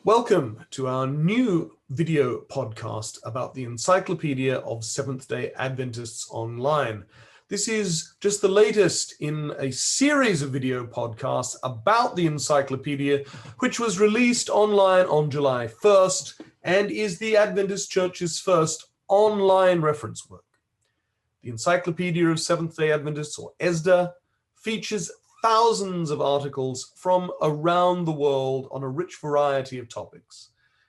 Welcome to our new video podcast about the Encyclopedia of Seventh-day Adventists Online. This is just the latest in a series of video podcasts about the Encyclopedia, which was released online on July 1st and is the Adventist Church's first online reference work. The Encyclopedia of Seventh-day Adventists, or ESDA, features thousands of articles from around the world on a rich variety of topics,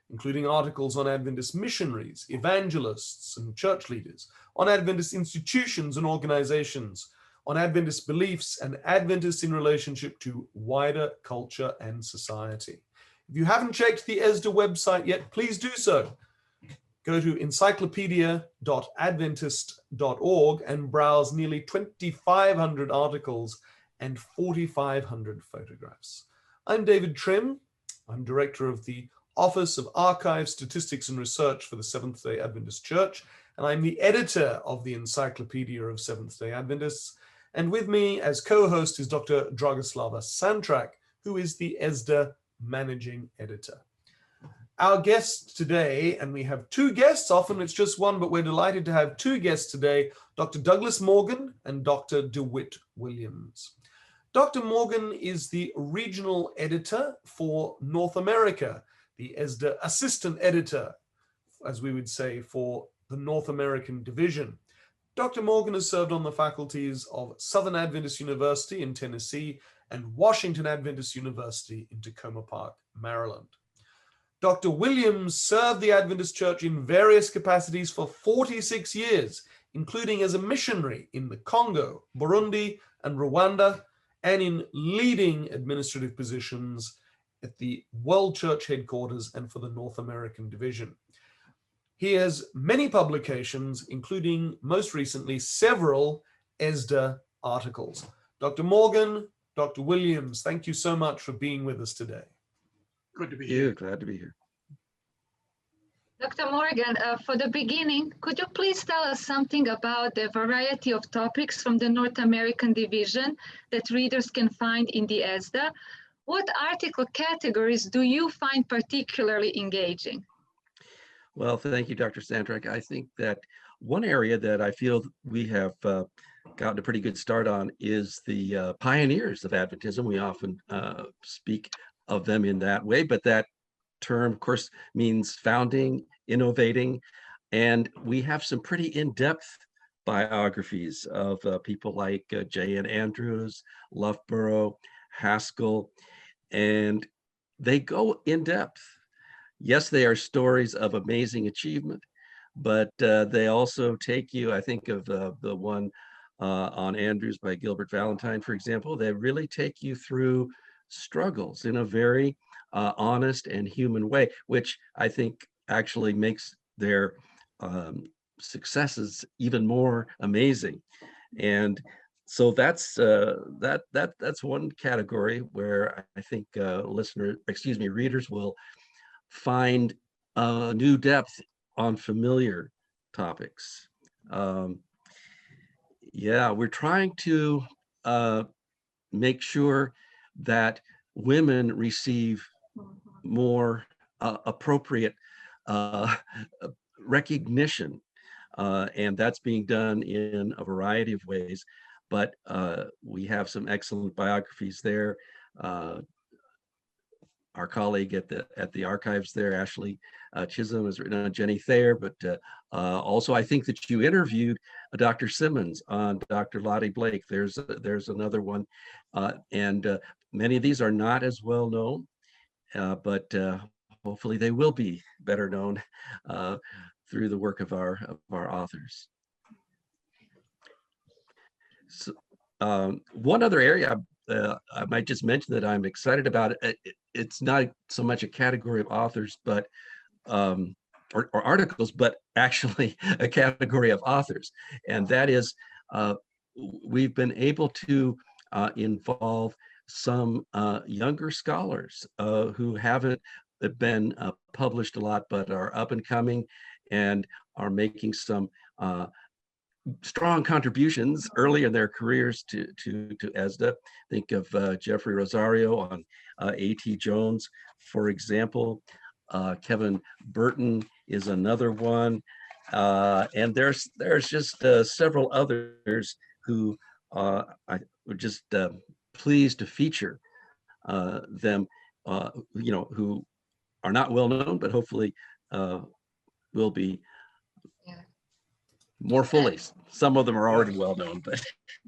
including articles on Adventist missionaries, evangelists, and church leaders, on Adventist institutions and organizations, on Adventist beliefs, and Adventists in relationship to wider culture and society. If you haven't checked the ESDA website yet, please do so. Go to encyclopedia.adventist.org and browse nearly 2,500 articles and 4,500 photographs. I'm David Trim. I'm director of the Office of Archive, Statistics and Research for the Seventh-day Adventist Church, and I'm the editor of the Encyclopedia of Seventh-day Adventists. And with me as co-host is Dr. Dragoslava Santrac, who is the ESDA managing editor. Our guest today, and we have two guests, often it's just one, but we're delighted to have two guests today, Dr. Douglas Morgan and Dr. DeWitt Williams. Dr. Morgan is the regional editor for North America, the ESDA assistant editor, as we would say, for the North American division. Dr. Morgan has served on the faculties of Southern Adventist University in Tennessee and Washington Adventist University in Tacoma Park, Maryland. Dr. Williams served the Adventist Church in various capacities for 46 years, including as a missionary in the Congo, Burundi, and Rwanda, and in leading administrative positions at the World Church headquarters and for the North American division. He has many publications, including most recently several ESDA articles. Dr. Morgan, Dr. Williams, thank you so much for being with us today. Good to be here. Glad to be here. Dr. Morgan, for the beginning, could you please tell us something about the variety of topics from the North American division that readers can find in the ESDA? What article categories do you find particularly engaging? Well, thank you, Dr. Santrac. I think that one area that I feel we have gotten a pretty good start on is the pioneers of Adventism. We often speak of them in that way, but that term, of course, means founding, innovating, and we have some pretty in-depth biographies of people like J.N. Andrews, Loughborough, Haskell, and they go in-depth. Yes, they are stories of amazing achievement, but they also take you, I think of the one on Andrews by Gilbert Valentine, for example, they really take you through struggles in a very honest and human way, which I think actually makes their successes even more amazing. And so that's one category where I think readers will find new depth on familiar topics. We're trying to make sure that women receive more appropriate recognition, and that's being done in a variety of ways. But we have some excellent biographies there. Our colleague at the archives there, Ashley Chisholm, has written on Jenny Thayer, but also I think that you interviewed Dr. Simmons on Dr. Lottie Blake. There's another one, and many of these are not as well known, but hopefully they will be better known through the work of our authors. So, one other area I might just mention that I'm excited about. It's not so much a category of authors, but or articles, but actually a category of authors, and that is we've been able to involve some younger scholars who haven't been published a lot, but are up and coming and are making some strong contributions early in their careers to ESDA. Think of Jeffrey Rosario on A.T. Jones, for example. Kevin Burton is another one. And there's just several others who I would just pleased to feature them, who are not well known, but hopefully will be more fully. Some of them are already well known, but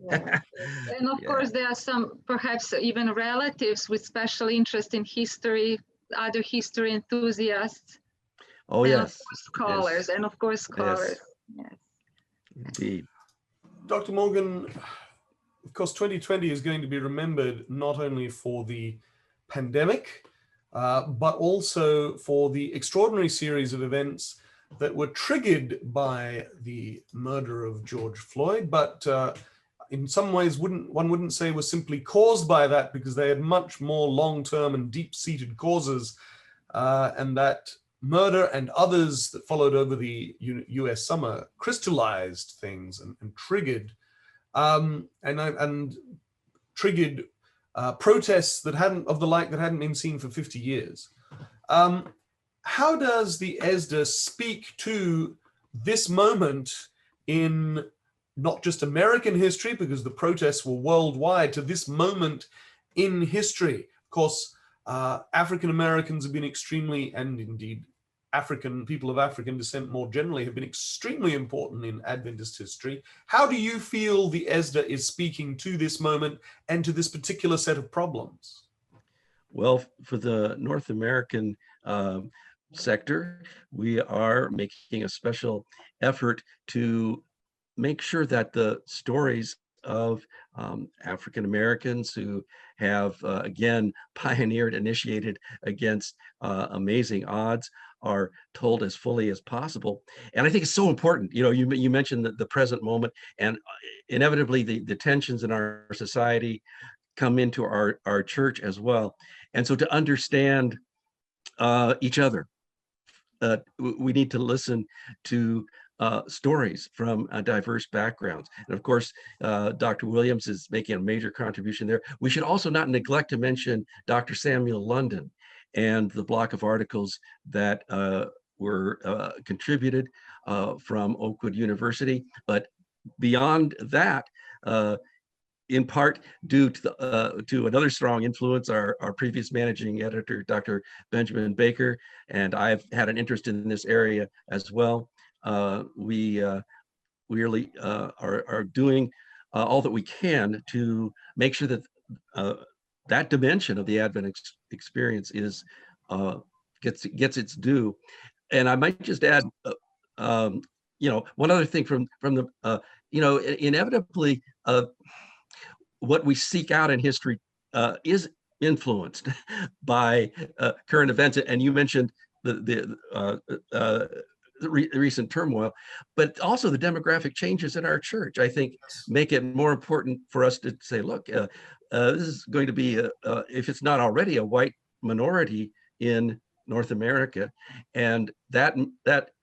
and of course there are some perhaps even relatives with special interest in history, other history enthusiasts. Oh, and yes. Of course, scholars, yes. and of course scholars. Yes. Indeed. Dr. Morgan, of course, 2020 is going to be remembered not only for the pandemic, but also for the extraordinary series of events that were triggered by the murder of George Floyd, but in some ways one wouldn't say was simply caused by that, because they had much more long-term and deep-seated causes, and that murder and others that followed over the US summer crystallized things and triggered and triggered protests that hadn't been seen for 50 years. How does the ESDA speak to this moment in not just American history, because the protests were worldwide, to this moment in history? Of course, African Americans have been extremely, and indeed people of African descent more generally, have been extremely important in Adventist history. How do you feel the ESDA is speaking to this moment and to this particular set of problems? Well, for the North American sector, we are making a special effort to make sure that the stories of African Americans who have, again, pioneered, initiated against amazing odds are told as fully as possible. And I think it's so important. You mentioned the present moment, and inevitably the tensions in our society come into our church as well. And so to understand each other, we need to listen to stories from diverse backgrounds. And of course, Dr. Williams is making a major contribution there. We should also not neglect to mention Dr. Samuel London and the block of articles that were contributed from Oakwood University. But beyond that, in part due to another strong influence, our previous managing editor, Dr. Benjamin Baker, and I've had an interest in this area as well. We really are doing all that we can to make sure that that dimension of the Advent experience is gets its due. And I might just add, one other thing from the, inevitably, what we seek out in history is influenced by current events. And you mentioned the recent turmoil, but also the demographic changes in our church, I think, make it more important for us to say, look, this is going to be, if it's not already, a white minority in North America. And that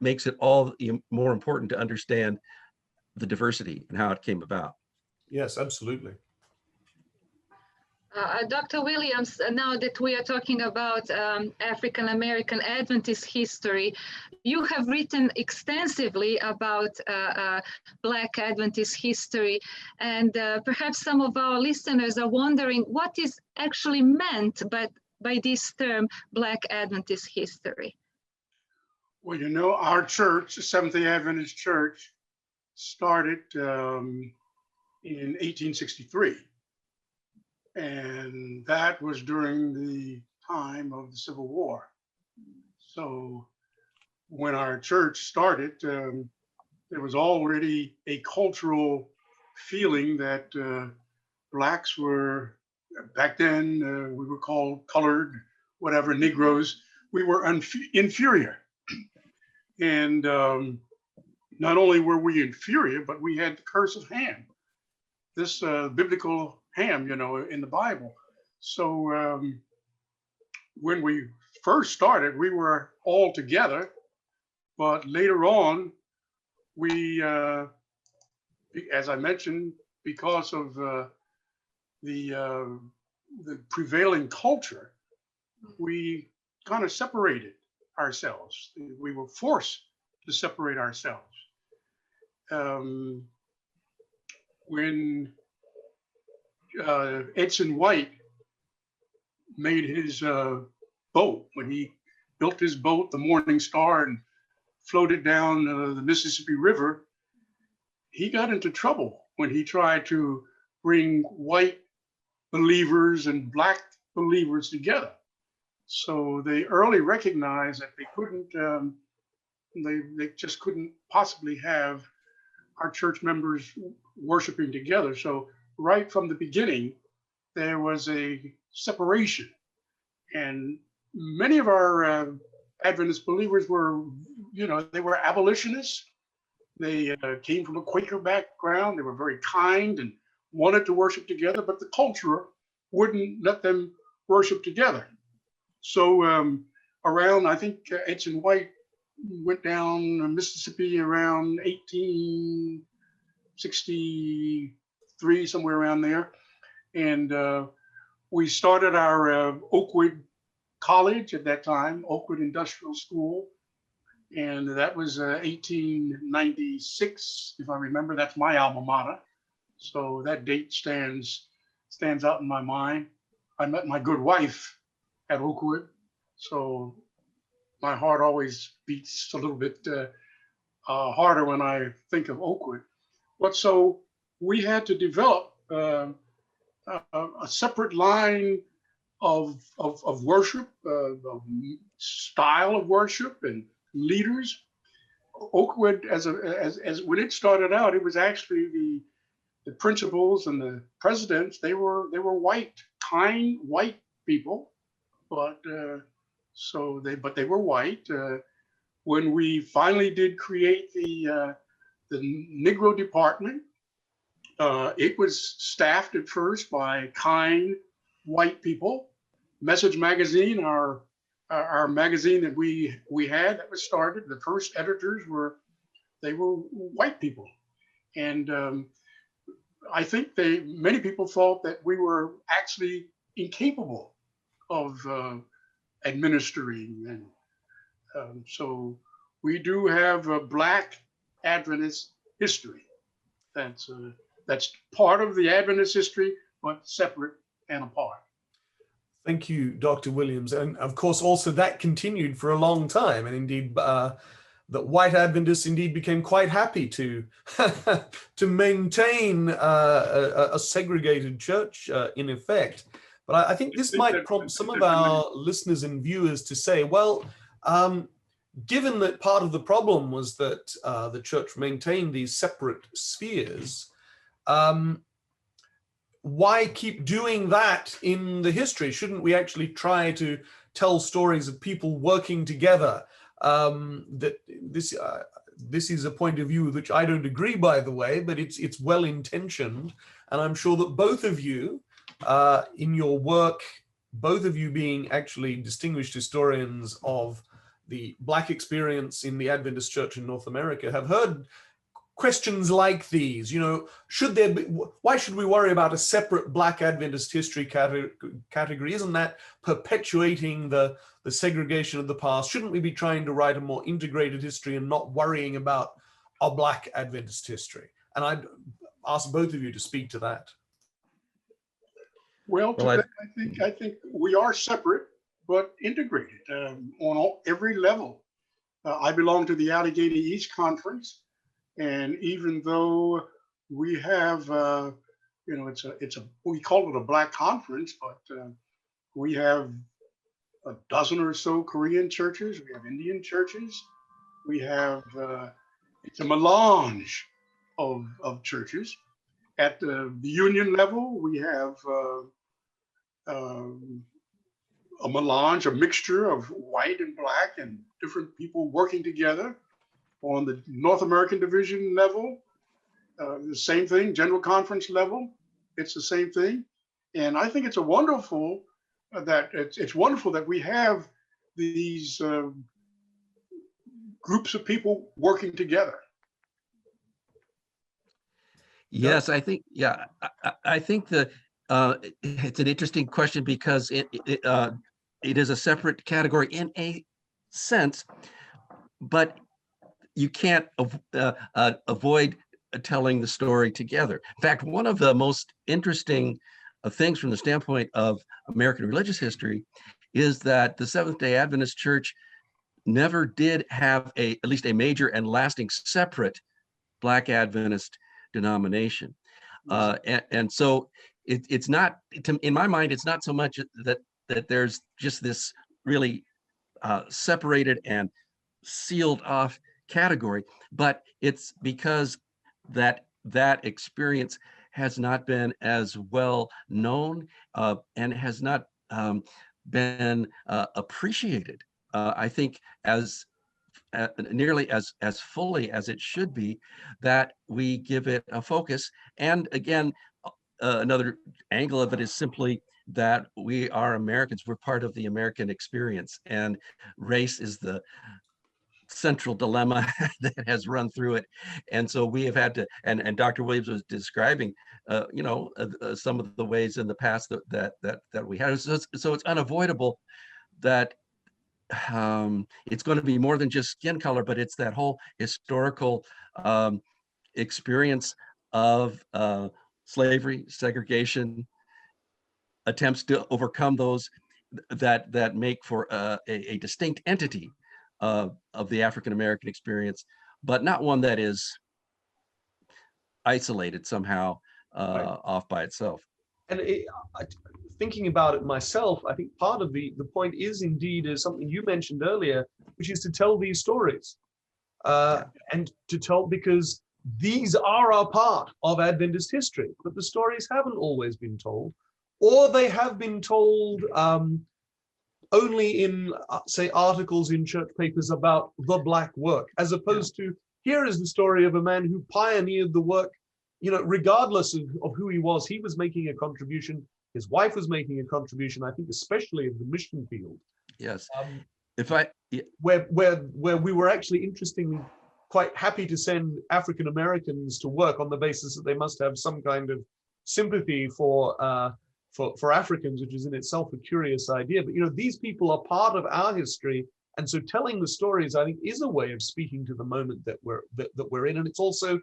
makes it all more important to understand the diversity and how it came about. Yes, absolutely. Dr. Williams, now that we are talking about African American Adventist history, you have written extensively about Black Adventist history, and perhaps some of our listeners are wondering what is actually meant by this term, Black Adventist history. Well, our church, the Seventh-day Adventist Church, started in 1863. And that was during the time of the Civil War. So when our church started, there was already a cultural feeling that Blacks were, back then, we were called colored, whatever, Negroes. We were inferior. And not only were we inferior, but we had the curse of Ham, this biblical Ham, in the Bible. So when we first started, we were all together, but later on, we, as I mentioned, because of the prevailing culture, we kind of separated. ourselves. We were forced to separate ourselves. When Edson White made his boat, when he built his boat, the Morning Star, and floated down the Mississippi River, he got into trouble when he tried to bring white believers and black believers together. So they early recognized that they couldn't, they just couldn't possibly have our church members worshiping together. So right from the beginning, there was a separation. And many of our Adventist believers were, they were abolitionists. They came from a Quaker background. They were very kind and wanted to worship together, but the culture wouldn't let them worship together. So around, I think Edson White went down Mississippi around 1863, somewhere around there. And we started our Oakwood College at that time, Oakwood Industrial School. And that was 1896, if I remember. That's my alma mater. So that date stands out in my mind. I met my good wife at Oakwood. So my heart always beats a little bit harder when I think of Oakwood. But so we had to develop a separate line of worship, of style of worship and leaders. Oakwood, as when it started out, it was actually the principals and the presidents. They were white, kind white people, but they were white. When we finally did create the Negro department, it was staffed at first by kind white people. Message Magazine, our magazine that we had that was started, the first editors were white people. And I think many people thought that we were actually incapable of administering. And so we do have a Black Adventist history. That's part of the Adventist history, but separate and apart. Thank you, Dr. Williams. And of course, also that continued for a long time. And indeed, that white Adventists indeed became quite happy to to maintain a segregated church in effect. But I think this might prompt some of our listeners and viewers to say, well, given that part of the problem was that the church maintained these separate spheres, why keep doing that in the history? Shouldn't we actually try to tell stories of people working together? That this is a point of view with which I don't agree, by the way, but it's well intentioned, and I'm sure that both of you, in your work, both of you being actually distinguished historians of the Black experience in the Adventist Church in North America, have heard questions like these. Why should we worry about a separate Black Adventist history category? Isn't that perpetuating the segregation of the past? Shouldn't we be trying to write a more integrated history and not worrying about a Black Adventist history? And I'd ask both of you to speak to that. Well, I think we are separate but integrated on every level. I belong to the Allegheny East Conference. And even though we have, we call it a Black conference, but we have a dozen or so Korean churches. We have Indian churches. We have, it's a melange of churches. At the union level, we have a melange, a mixture of white and Black and different people working together. On the North American division level, the same thing, general conference level, it's the same thing. And I think it's wonderful that we have these groups of people working together. Yes, I think, I think that it's an interesting question because it is a separate category in a sense, but you can't avoid telling the story together. In fact, one of the most interesting things from the standpoint of American religious history is that the Seventh-day Adventist Church never did have at least a major and lasting separate Black Adventist denomination. And so it's not, in my mind, it's not so much that there's just this really separated and sealed off category, but it's because that experience has not been as well known and has not been appreciated, I think, as nearly as fully as it should be, that we give it a focus. And again, another angle of it is simply that we are Americans. We're part of the American experience, and race is the central dilemma that has run through it. And so we have had to, and Dr. Williams was describing, some of the ways in the past that we had. So it's unavoidable that it's going to be more than just skin color, but it's that whole historical experience of slavery, segregation, attempts to overcome those that make for a distinct entity of the African American experience, but not one that is isolated somehow off by itself. And thinking about it myself, I think part of the point is indeed something you mentioned earlier, which is to tell these stories and to tell, because these are a part of Adventist history, but the stories haven't always been told, or they have been told only in, say, articles in church papers about the Black work, as opposed to, here is the story of a man who pioneered the work, regardless of who he was making a contribution. His wife was making a contribution, I think, especially in the mission field. Yes. Where we were actually, interestingly, quite happy to send African Americans to work on the basis that they must have some kind of sympathy for Africans, which is in itself a curious idea. But these people are part of our history, and so telling the stories, I think, is a way of speaking to the moment that we're in, and it's also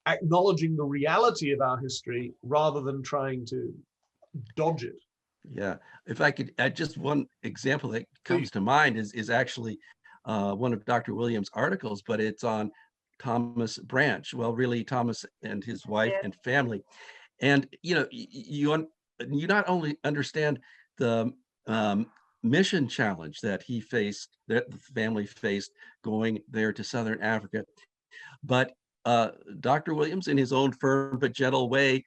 acknowledging the reality of our history rather than trying to dodge it. Yeah, if I could add just one example that comes to mind is actually one of Dr. Williams' articles, but it's on Thomas Branch. Well, really, Thomas and his wife and family, and you not only understand the mission challenge that he faced, that the family faced going there to Southern Africa, but Dr. Williams, in his own firm but gentle way,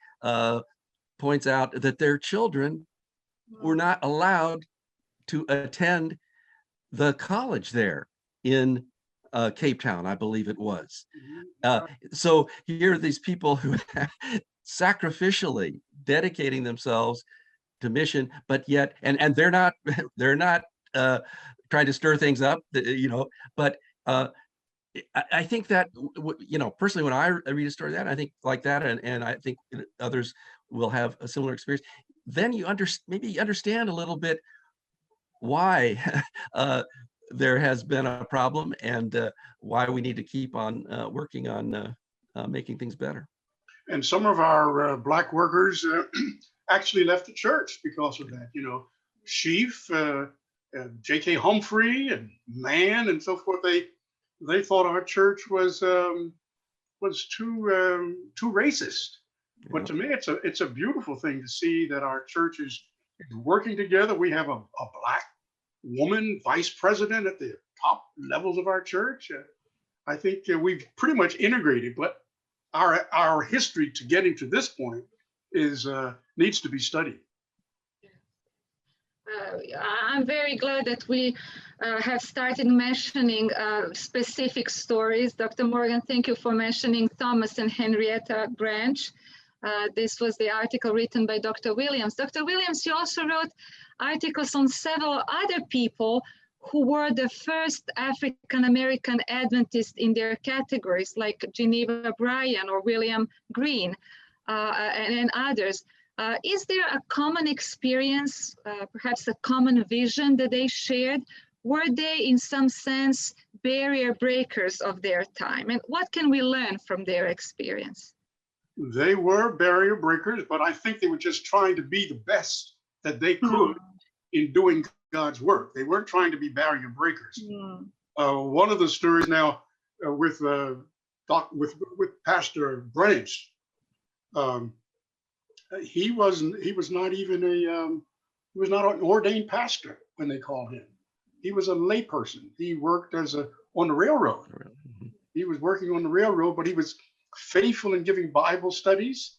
points out that their children were not allowed to attend the college there in Cape Town, I believe it was. So here are these people who sacrificially dedicating themselves to mission, but yet, and they're not trying to stir things up, but I think that, personally, when I read a story like that, I think like that, and I think others will have a similar experience. Then you maybe understand a little bit why there has been a problem and why we need to keep on working on making things better. And some of our Black workers actually left the church because of that. Sheaf, J.K. Humphrey, and Mann, and so forth. They thought our church was too racist. But to me, it's a beautiful thing to see that our church is working together. We have a Black woman vice president at the top levels of our church. I think we've pretty much integrated, but our history to getting to this point needs to be studied. I'm very glad that we have started mentioning specific stories. Dr. Morgan, thank you for mentioning Thomas and Henrietta Branch. This was the article written by Dr. Williams. Dr. Williams, you also wrote articles on several other people who were the first African-American Adventists in their categories, like Geneva Bryan or William Green and others. Is there a common experience, perhaps a common vision that they shared, were they in some sense barrier breakers of their time? And what can we learn from their experience? They were barrier breakers, but I think they were just trying to be the best that they could in doing God's work. They weren't trying to be barrier breakers. One of the stories now with Pastor Branch, he was not even he was not an ordained pastor when they called him. He was a layperson. He worked on the railroad. He was working on the railroad, but he was faithful in giving Bible studies.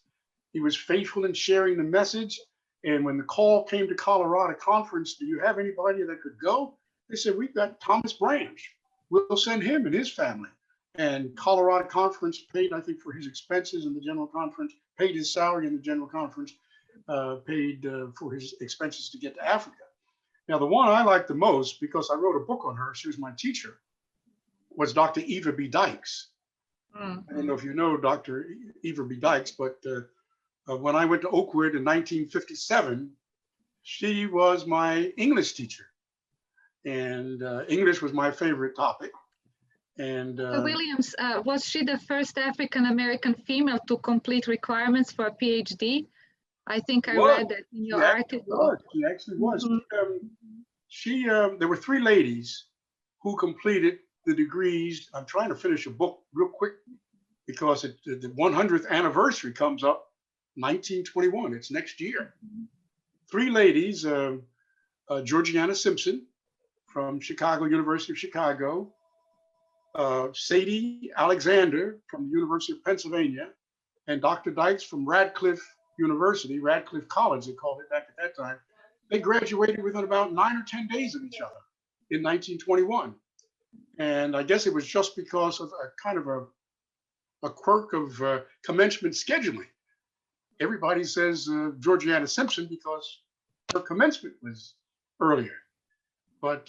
He was faithful in sharing the message. And when the call came to Colorado Conference, do you have anybody that could go? They said, we've got Thomas Branch. We'll send him and his family. And Colorado Conference paid, I think, for his expenses in the General Conference, paid his salary in the General Conference, paid for his expenses to get to Africa. Now, the one I liked the most, because I wrote a book on her, she was my teacher, was Dr. Eva B. Dykes. I don't know if you know Dr. Eva B. Dykes, but when I went to Oakwood in 1957, she was my English teacher. And English was my favorite topic. And Williams, was she the first African-American female to complete requirements for a PhD? I think I read that in your article. She actually was. There were three ladies who completed the degrees. I'm trying to finish a book real quick because the 100th anniversary comes up 1921. It's next year. Three ladies, Georgiana Simpson from University of Chicago, Sadie Alexander from the University of Pennsylvania, and Dr. Dykes from Radcliffe College, they called it back at that time. They graduated within about 9 or 10 days of each other in 1921. And I guess it was just because of a kind of a quirk of commencement scheduling. Everybody says Georgiana Simpson because her commencement was earlier. But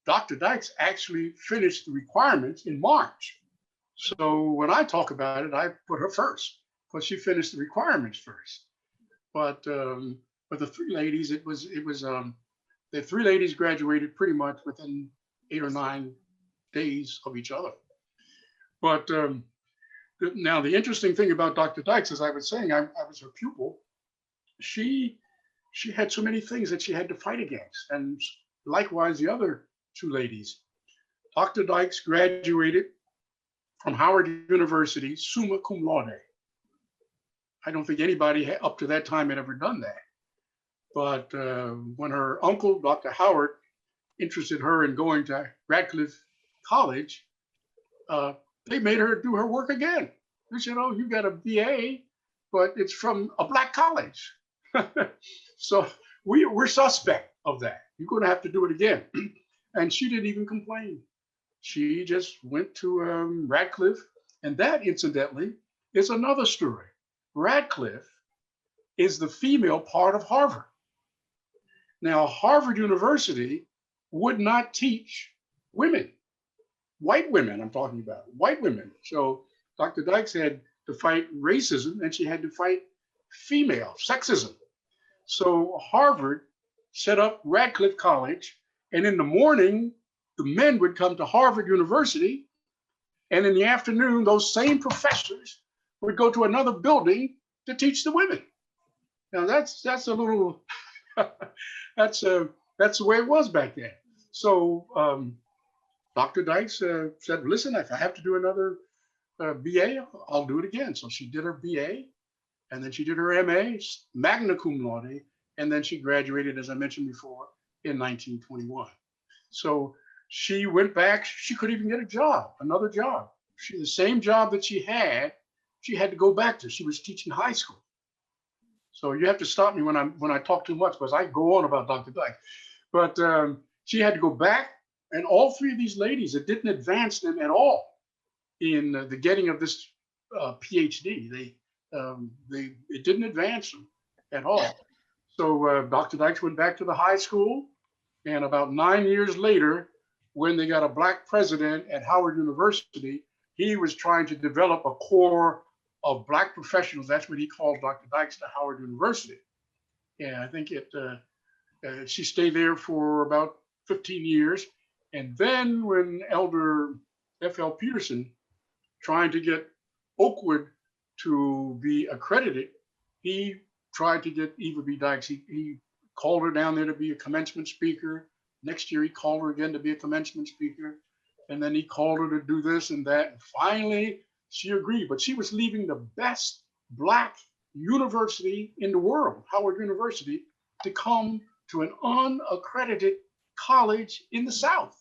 Dr. Dykes actually finished the requirements in March. So when I talk about it, I put her first because she finished the requirements first. But the three ladies, the three ladies graduated pretty much within 8 or 9 days of each other. But now the interesting thing about Dr. Dykes, as I was saying, I was her pupil. She had so many things that she had to fight against, and likewise the other two ladies. Dr. Dykes graduated from Howard University summa cum laude. I don't think anybody up to that time had ever done that. But when her uncle, Dr. Howard, interested her in going to Radcliffe College, they made her do her work again. They said, oh, you got a BA, but it's from a Black college. So we're suspect of that. You're going to have to do it again. And she didn't even complain. She just went to Radcliffe. And that, incidentally, is another story. Radcliffe is the female part of Harvard. Now, Harvard University would not teach women, white women, I'm talking about, white women. So Dr. Dykes had to fight racism and she had to fight female sexism. So Harvard set up Radcliffe College, and in the morning, the men would come to Harvard University, and in the afternoon, those same professors would go to another building to teach the women. Now that's a little, that's the way it was back then. So Dr. Dykes said, listen, if I have to do another BA, I'll do it again. So she did her BA, and then she did her MA, magna cum laude, and then she graduated, as I mentioned before, in 1921. So she went back, she couldn't even get a job, another job. The same job that she had to go back to. She was teaching high school. So you have to stop me when I talk too much, because I go on about Dr. Dykes. But she had to go back, and all three of these ladies, it didn't advance them at all in the getting of this PhD. It didn't advance them at all. So Dr. Dykes went back to the high school, and about 9 years later, when they got a Black president at Howard University, he was trying to develop a core of Black professionals. That's what he called Dr. Dykes to Howard University. And I think she stayed there for about 15 years. And then when Elder F.L. Peterson trying to get Oakwood to be accredited, he tried to get Eva B. Dykes. He called her down there to be a commencement speaker. Next year, he called her again to be a commencement speaker. And then he called her to do this and that. And finally, she agreed. But she was leaving the best Black university in the world, Howard University, to come to an unaccredited college in the South.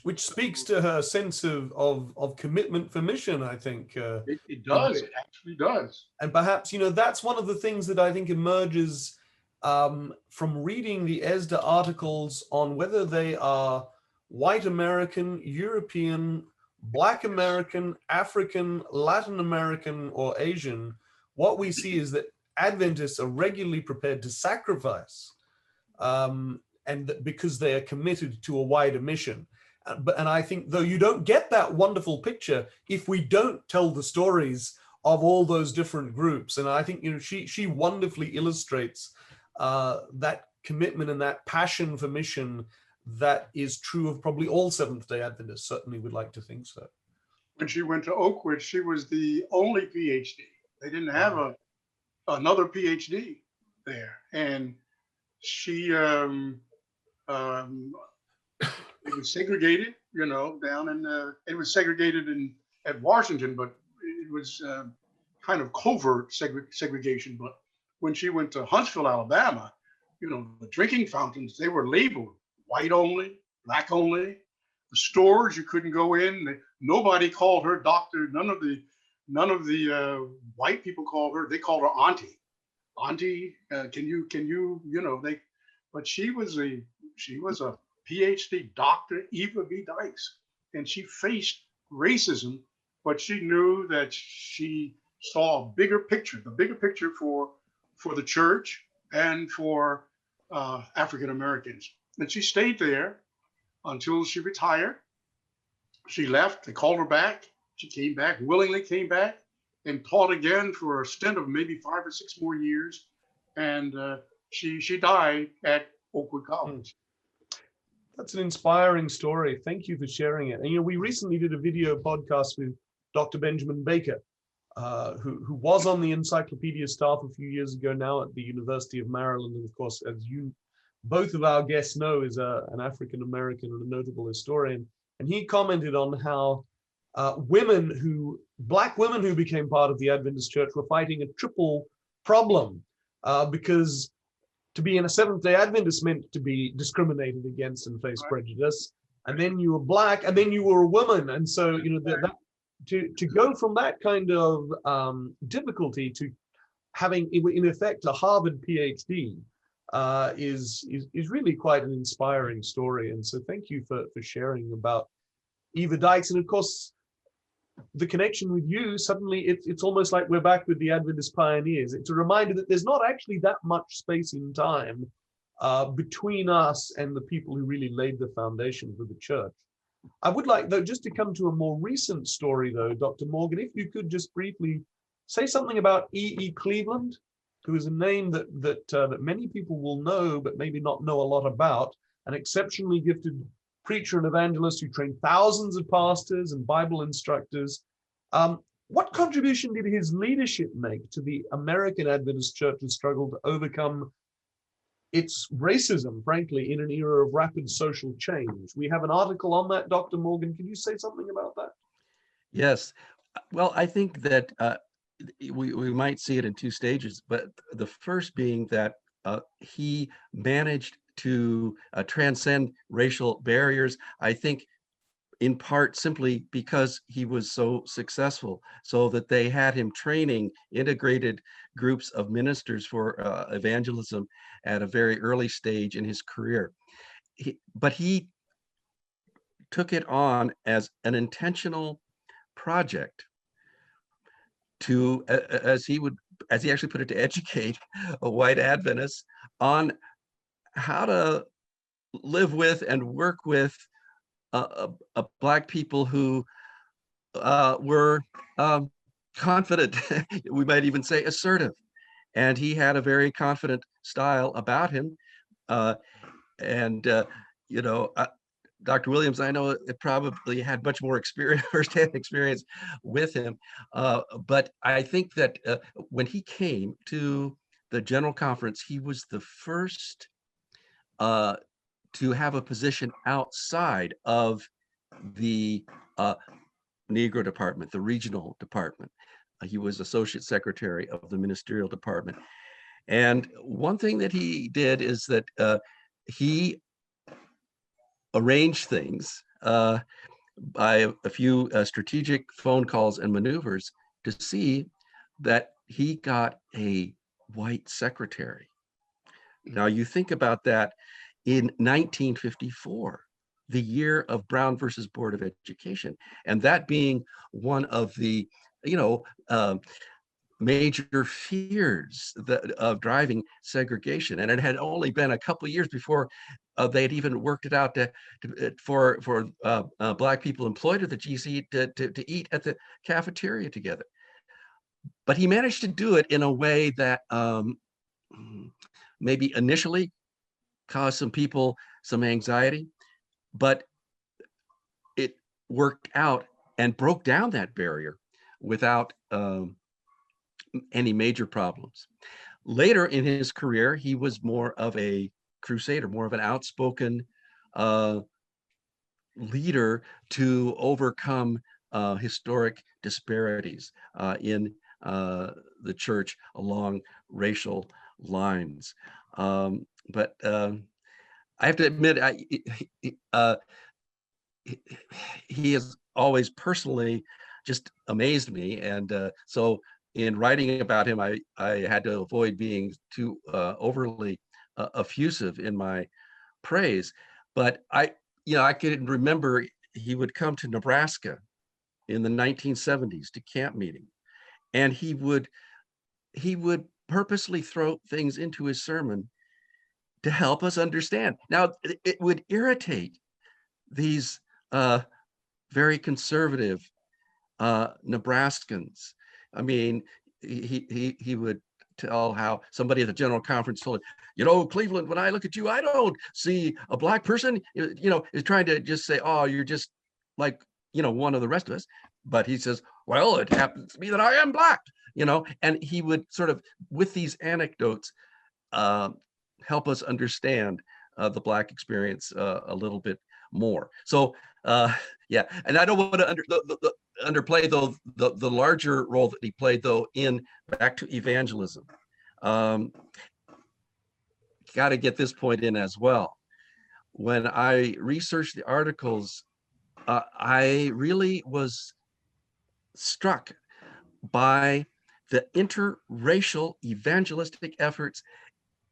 Which speaks to her sense of commitment for mission, I think. It does. It actually does. And perhaps, that's one of the things that I think emerges from reading the ESDA articles on whether they are white American, European, Black American, African, Latin American, or Asian. What we see is that Adventists are regularly prepared to sacrifice, and because they are committed to a wider mission. And I think, though, you don't get that wonderful picture if we don't tell the stories of all those different groups. And I think, she wonderfully illustrates that commitment and that passion for mission that is true of probably all Seventh-day Adventists. Certainly would like to think so. When she went to Oakwood, she was the only PhD. They didn't have another PhD there. And she, it was segregated, down in, it was segregated at Washington, but it was kind of covert segregation. But when she went to Huntsville, Alabama, the drinking fountains, they were labeled white only, Black only. The stores, you couldn't go in. Nobody called her doctor. None of the white people called her. They called her auntie. Auntie, can you, but she was a PhD, Dr. Eva B. Dykes, and she faced racism, but she knew that she saw a bigger picture, the bigger picture for the church and for African Americans. And she stayed there until she retired. She left, they called her back. She came back, willingly came back, and taught again for a stint of maybe 5 or 6 more years. And she died at Oakwood College. That's an inspiring story. Thank you for sharing it. And we recently did a video podcast with Dr. Benjamin Baker, who was on the encyclopedia staff a few years ago, now at the University of Maryland. And of course, as both of our guests know, is an African American and a notable historian. And he commented on how Black women who became part of the Adventist Church were fighting a triple problem, because to be in a Seventh-day Adventist meant to be discriminated against and face prejudice, and then you were Black, and then you were a woman, and so to go from that kind of difficulty to having, in effect, a Harvard PhD is really quite an inspiring story. And so thank you for sharing about Eva Dykes. And of course, the connection with you, suddenly it's almost like we're back with the Adventist pioneers. It's a reminder that there's not actually that much space in time between us and the people who really laid the foundation for the church. I would like, though, just to come to a more recent story, though, Dr. Morgan, if you could just briefly say something about E.E. Cleveland, who is a name that many people will know, but maybe not know a lot about, an exceptionally gifted preacher and evangelist who trained thousands of pastors and Bible instructors. What contribution did his leadership make to the American Adventist Church's struggle to overcome its racism, frankly, in an era of rapid social change? We have an article on that, Dr. Morgan. Can you say something about that? Yes. Well, I think that we might see it in 2 stages, but the first being that he managed to transcend racial barriers, I think in part simply because he was so successful, so that they had him training integrated groups of ministers for evangelism at a very early stage in his career. But he took it on as an intentional project to, as he actually put it, to educate white Adventists on how to live with and work with Black people who were confident, we might even say assertive. And he had a very confident style about him. Dr. Williams, I know it probably had much more experience, firsthand experience with him, but I think that when he came to the General Conference, he was the first to have a position outside of the Negro department, the regional department. He was associate secretary of the ministerial department. And one thing that he did is that he arranged things by a few strategic phone calls and maneuvers to see that he got a white secretary. Now you think about that in 1954, the year of Brown versus Board of Education, and that being one of the, major fears of driving segregation. And it had only been a couple of years before they had even worked it out for Black people employed at the GC to eat at the cafeteria together. But he managed to do it in a way that maybe initially caused some people some anxiety, but it worked out and broke down that barrier without any major problems. Later in his career, he was more of a crusader, more of an outspoken leader to overcome historic disparities in the church along racial lines. But I have to admit, he has always personally just amazed me. And so in writing about him, I had to avoid being too overly effusive in my praise. But I can remember he would come to Nebraska in the 1970s to camp meeting, and he would purposely throw things into his sermon to help us understand. Now, it would irritate these very conservative Nebraskans. I mean, he would tell how somebody at the General Conference told him, Cleveland, when I look at you, I don't see a Black person, is trying to just say, oh, you're just like, one of the rest of us. But he says, well, it happens to be that I am Black, and he would sort of, with these anecdotes, help us understand the Black experience a little bit more. So, yeah, and I don't want to underplay though the larger role that he played though in back to evangelism. Got to get this point in as well. When I researched the articles, I really was struck by the interracial evangelistic efforts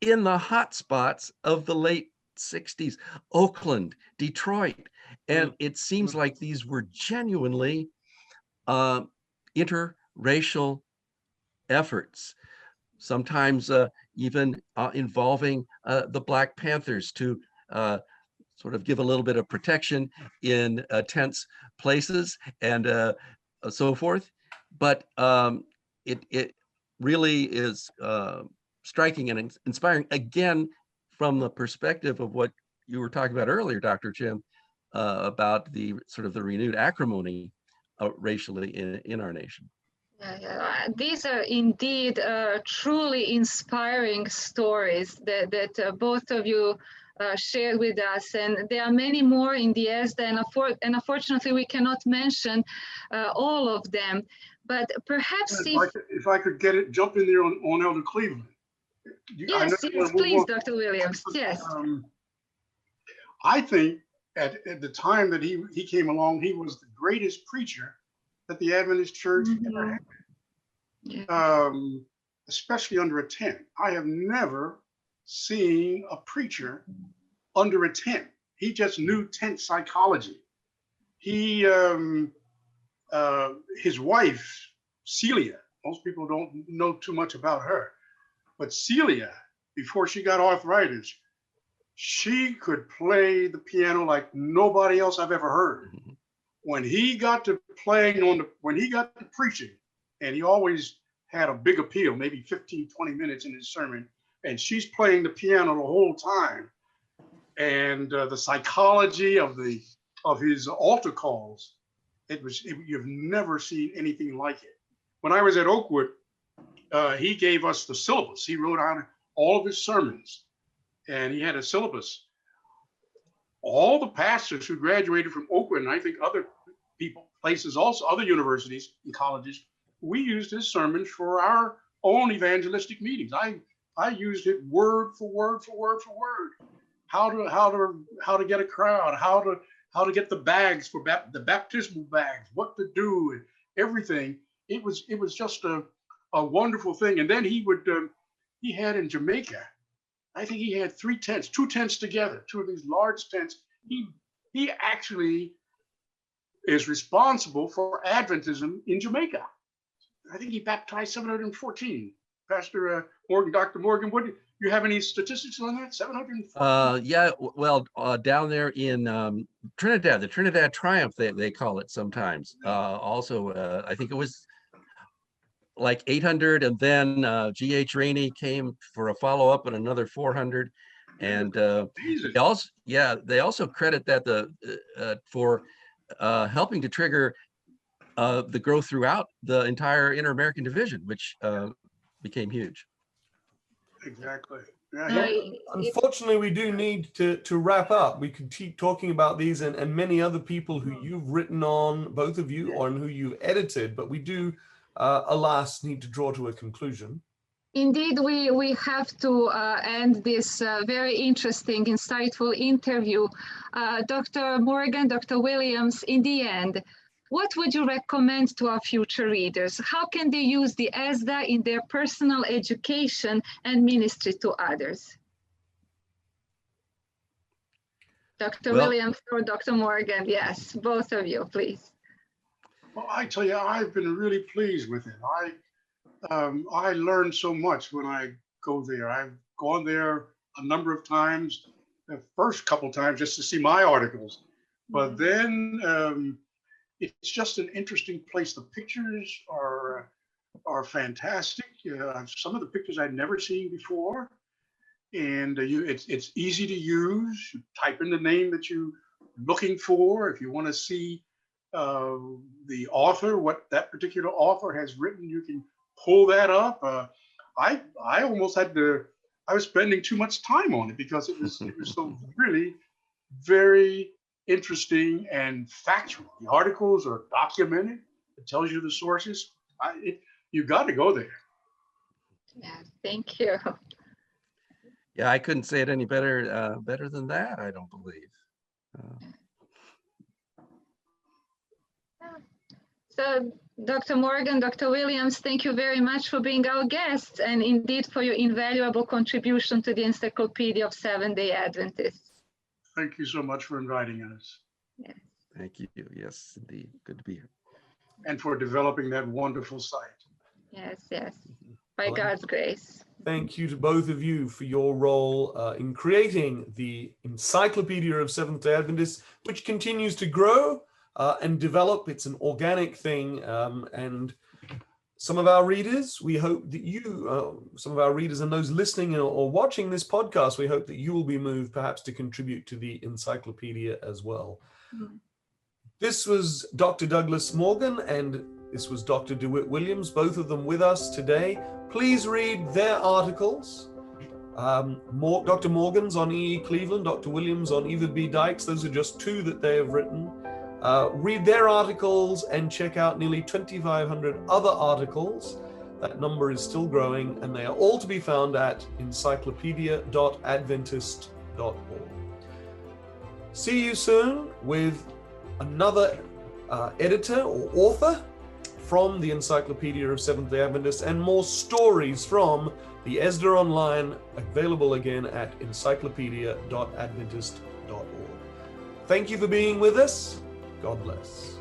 in the hot spots of the late 60s, Oakland, Detroit. And it seems like these were genuinely interracial efforts, sometimes even involving the Black Panthers to sort of give a little bit of protection in tense places and so forth. But it really is striking and inspiring, again, from the perspective of what you were talking about earlier, Dr. Jim, about the sort of the renewed acrimony racially in our nation. Yeah. These are indeed truly inspiring stories that both of you shared with us, and there are many more in the ESDA, and unfortunately we cannot mention all of them. But perhaps if I could jump in there on Elder Cleveland. Yes, please, Dr. Williams. Yes. I think at the time that he came along, he was the greatest preacher that the Adventist Church ever had. Yeah. Especially under a tent. I have never seen a preacher under a tent. He just knew tent psychology. He, his wife, Celia, most people don't know too much about her, but Celia, before she got arthritis, she could play the piano like nobody else I've ever heard. Mm-hmm. When he got to preaching, and he always had a big appeal, maybe 15, 20 minutes in his sermon, and she's playing the piano the whole time. and the psychology of his altar calls. You've never seen anything like it. When I was at Oakwood, he gave us the syllabus. He wrote on all of his sermons, and he had a syllabus. All the pastors who graduated from Oakwood, and I think other places also, other universities and colleges, we used his sermons for our own evangelistic meetings. I used it word for word for word for word. How to get a crowd, how to get the bags for the baptismal bags, what to do, and everything. It was just a wonderful thing. And then he had in Jamaica, I think he had 3 tents, 2 tents together, 2 of these large tents. He actually is responsible for Adventism in Jamaica. I think he baptized 714. Pastor Morgan, Dr. Morgan, do you have any statistics on that? 714? Yeah, well, down there in Trinidad, the Trinidad Triumph, they call it sometimes. Also, I think it was like 800, and then G.H. Rainey came for a follow-up and another 400. And they also credit that for helping to trigger the growth throughout the entire Inter-American Division, which became huge. Exactly. Unfortunately, we do need to wrap up. We could keep talking about these and many other people who you've written on, both of you, or who you've edited, but we do, alas, need to draw to a conclusion. Indeed, we have to end this very interesting, insightful interview. Dr. Morgan, Dr. Williams, in the end, what would you recommend to our future readers? How can they use the ESDA in their personal education and ministry to others? Dr. Williams or Dr. Morgan? Yes, both of you, please. Well, I tell you, I've been really pleased with it. I learned so much when I go there. I've gone there a number of times, the first couple times just to see my articles, but then it's just an interesting place. The pictures are fantastic. Some of the pictures I'd never seen before, and it's easy to use. You type in the name that you're looking for. If you want to see the author, what that particular author has written, you can pull that up. I almost had to. I was spending too much time on it because it was so really very interesting and factual. The articles are documented. It tells you the sources. You got to go there. Yeah, thank you. Yeah, I couldn't say it any better than that, I don't believe. So, Dr. Morgan, Dr. Williams, thank you very much for being our guests and indeed for your invaluable contribution to the Encyclopedia of Seventh-day Adventists. Thank you so much for inviting us. Yes. Thank you. Yes, indeed. Good to be here. And for developing that wonderful site. Yes, yes. By God's grace. Thank you to both of you for your role in creating the Encyclopedia of Seventh-day Adventists, which continues to grow and develop. It's an organic thing. And some of our readers, we hope that some of our readers and those listening or watching this podcast, we hope that you will be moved perhaps to contribute to the encyclopedia as well. Mm-hmm. This was Dr. Douglas Morgan and this was Dr. DeWitt Williams, both of them with us today. Please read their articles. Dr. Morgan's on E.E. Cleveland, Dr. Williams on Eva B. Dykes. Those are just 2 that they have written. Read their articles and check out nearly 2,500 other articles. That number is still growing, and they are all to be found at encyclopedia.adventist.org. See you soon with another editor or author from the Encyclopedia of Seventh-day Adventists and more stories from the ESDA Online, available again at encyclopedia.adventist.org. Thank you for being with us. God bless.